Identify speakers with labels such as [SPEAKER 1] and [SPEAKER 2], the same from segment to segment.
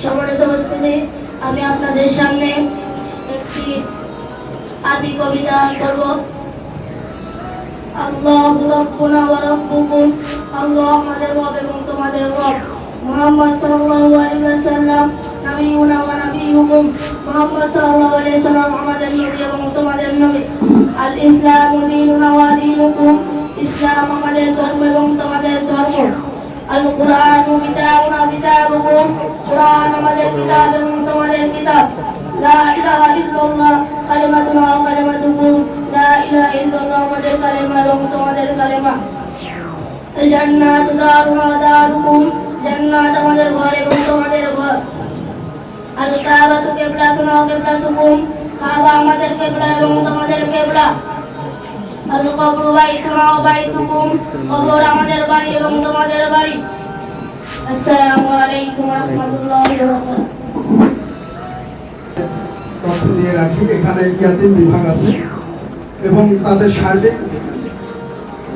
[SPEAKER 1] সম্মানিত উপস্থিতি, আমি আপনাদের সামনে একটি আরবি কবিতা করব। আল্লাহু রাব্বুনা ওয়া রাব্বুকুম, আল্লাহ আমাদের রব এবং তোমাদের রব। মুহাম্মদ সাল্লাল্লাহু আলাইহি ওয়াসাল্লাম নবিয়ুনা ওয়া নবিয়ুকুম, মুহাম্মদ সাল্লাল্লাহু আলাইহি ওয়াসাল্লাম আমাদের নবী এবং তোমাদের নবী। আল ইসলামু দীনুনা ওয়া দীনুকুম, ইসলাম আমাদের ধর্ম এবং তোমাদের ধর্ম। আল কুরআনু কিতাবুনা কিতাবুকুম, কুরআন আমাদের কিতাব এবং তোমাদের কিতাব। লা ইলাহা ইল্লাল্লাহ কালিমাতুনা ওয়া কালিমাতুকুম, লা ইলাহা ইল্লাল্লাহ আমাদের কালেমা এবং তোমাদের কালেমা। জান্নাতু দারুনা দারুকুম, জান্নাত আমাদের ঘর এবং তোমাদের ঘর। আল কাবাতু কিবলাতুনা ওয়া কিবলাতুকুম, কাবা আমাদের কিবলা এবং তোমাদের কিবলা। আল কবরু বাইতুনা ওয়া বাইতুকুম, কবর আমাদের বাড়ি এবং তোমাদের বাড়ি। আসসালামু আলাইকুম ওয়া রাহমাতুল্লাহি ওয়া বারাকাতুহু।
[SPEAKER 2] তথ্য দিয়ে রাখি, এখানে ইয়াতিম বিভাগ আছে এবং তাদের সার্বিক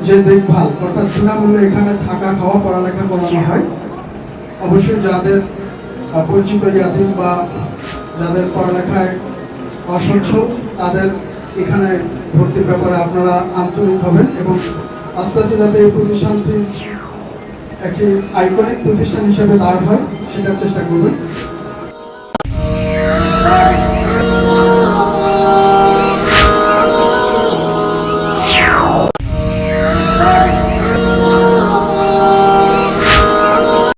[SPEAKER 2] যে দেখভাল অর্থাৎ বিনামূল্যে এখানে থাকা, খাওয়া, পড়ালেখা করানো হয়। অবশ্যই যাদের পরিচিত ইয়াতিম বা যাদের পড়ালেখায় অসচ্ছল তাদের এখানে ভর্তির ব্যাপারে আপনারা আন্তরিক হবেন এবং আস্তে আস্তে যাতে এই প্রতিষ্ঠানটি একটি আইকনিক প্রতিষ্ঠান হিসেবে দাঁড় হয় সেটার চেষ্টা করবেন।